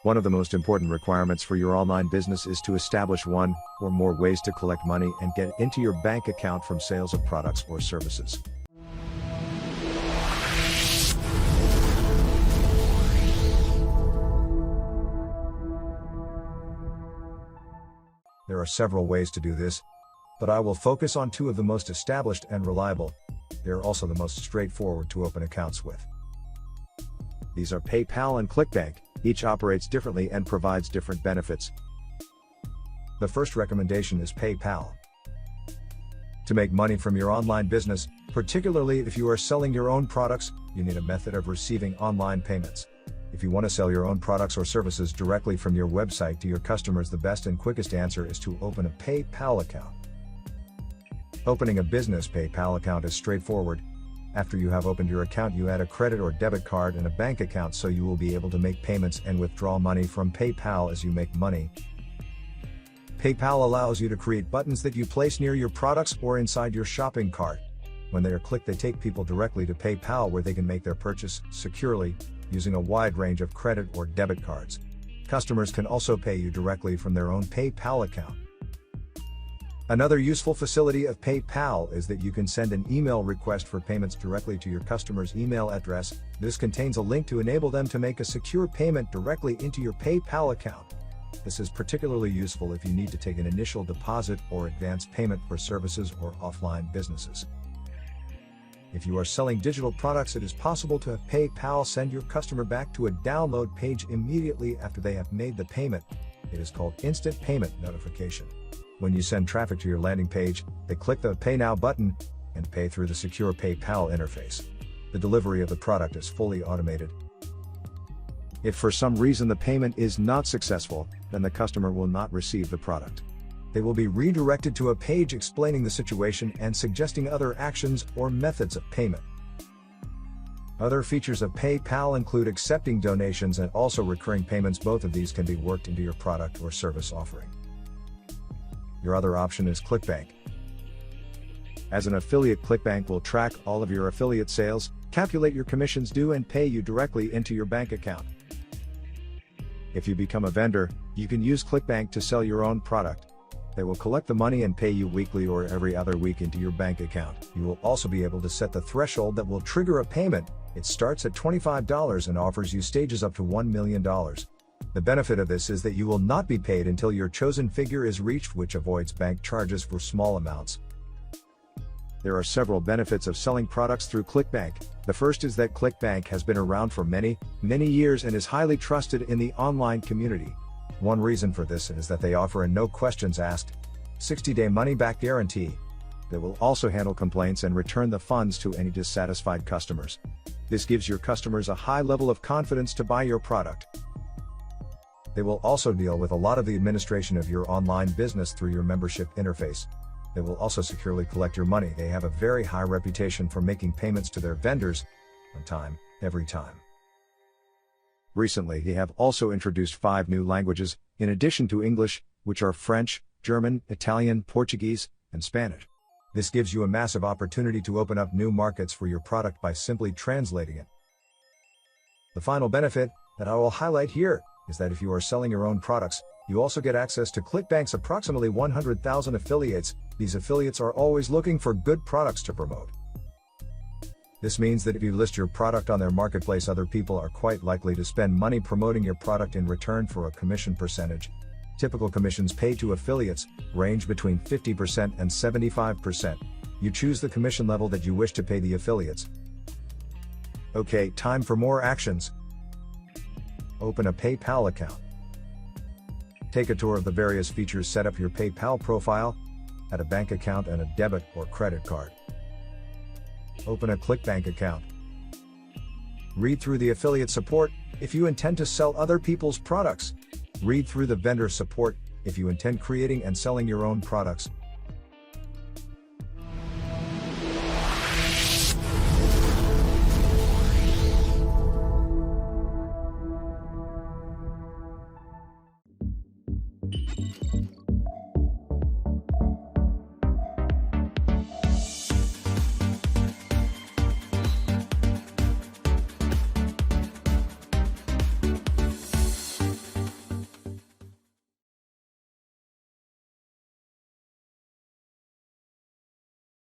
One of the most important requirements for your online business is to establish one or more ways to collect money and get into your bank account from sales of products or services. There are several ways to do this, but I will focus on two of the most established and reliable. They are also the most straightforward to open accounts with. These are PayPal and ClickBank. Each operates differently and provides different benefits. The first recommendation is PayPal. To make money from your online business, particularly if you are selling your own products, you need a method of receiving online payments. If you want to sell your own products or services directly from your website to your customers, the best and quickest answer is to open a PayPal account. Opening a business PayPal account is straightforward. After you have opened your account, you add a credit or debit card and a bank account so you will be able to make payments and withdraw money from PayPal as you make money. PayPal allows you to create buttons that you place near your products or inside your shopping cart. When they are clicked, they take people directly to PayPal where they can make their purchase securely using a wide range of credit or debit cards. Customers can also pay you directly from their own PayPal account. Another useful facility of PayPal is that you can send an email request for payments directly to your customer's email address. This contains a link to enable them to make a secure payment directly into your PayPal account. This is particularly useful if you need to take an initial deposit or advance payment for services or offline businesses. If you are selling digital products, it is possible to have PayPal send your customer back to a download page immediately after they have made the payment. It is called instant payment notification. When you send traffic to your landing page, they click the Pay Now button and pay through the secure PayPal interface. The delivery of the product is fully automated. If for some reason the payment is not successful, then the customer will not receive the product. They will be redirected to a page explaining the situation and suggesting other actions or methods of payment. Other features of PayPal include accepting donations and also recurring payments. Both of these can be worked into your product or service offering. Your other option is ClickBank. As an affiliate, ClickBank will track all of your affiliate sales, calculate your commissions due, and pay you directly into your bank account. If you become a vendor, you can use ClickBank to sell your own product. They will collect the money and pay you weekly or every other week into your bank account. You will also be able to set the threshold that will trigger a payment. It starts at $25 and offers you stages up to $1 million. The benefit of this is that you will not be paid until your chosen figure is reached, which avoids bank charges for small amounts. There are several benefits of selling products through ClickBank. The first is that ClickBank has been around for many years and is highly trusted in the online community. One reason for this is that they offer a no questions asked, 60-day money-back guarantee. They will also handle complaints and return the funds to any dissatisfied customers. This gives your customers a high level of confidence to buy your product. They will also deal with a lot of the administration of your online business through your membership interface. They will also securely collect your money. They have a very high reputation for making payments to their vendors on time, every time. Recently, they have also introduced 5 new languages, in addition to English, which are French, German, Italian, Portuguese, and Spanish. This gives you a massive opportunity to open up new markets for your product by simply translating it. The final benefit that I will highlight here is that if you are selling your own products, you also get access to ClickBank's approximately 100,000 affiliates. These affiliates are always looking for good products to promote. This means that if you list your product on their marketplace, other people are quite likely to spend money promoting your product in return for a commission percentage. Typical commissions paid to affiliates range between 50% and 75%. You choose the commission level that you wish to pay the affiliates. Okay, time for more actions. Open a PayPal account. Take a tour of the various features. Set up your PayPal profile, add a bank account and a debit or credit card. Open a ClickBank account. Read through the affiliate support if you intend to sell other people's products. Read through the vendor support if you intend creating and selling your own products.